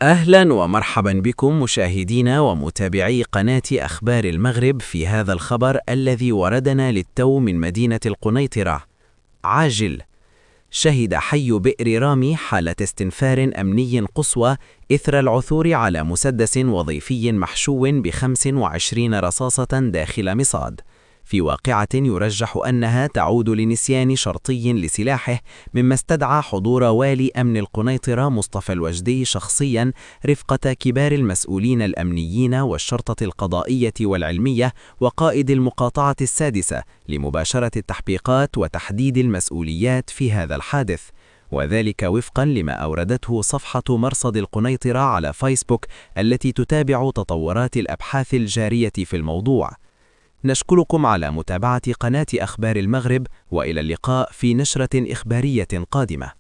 أهلا ومرحبا بكم مشاهدينا ومتابعي قناة أخبار المغرب في هذا الخبر الذي وردنا للتو من مدينة القنيطرة. عاجل: شهد حي بئر رامي حالة استنفار أمني قصوى إثر العثور على مسدس وظيفي محشو ب25 رصاصة داخل مصاد، في واقعة يرجح أنها تعود لنسيان شرطي لسلاحه، مما استدعى حضور والي أمن القنيطرة مصطفى الوجدي شخصيا رفقة كبار المسؤولين الأمنيين والشرطة القضائية والعلمية وقائد المقاطعة السادسة لمباشرة التحقيقات وتحديد المسؤوليات في هذا الحادث، وذلك وفقا لما أوردته صفحة مرصد القنيطرة على فيسبوك التي تتابع تطورات الأبحاث الجارية في الموضوع. نشكركم على متابعة قناة أخبار المغرب، وإلى اللقاء في نشرة إخبارية قادمة.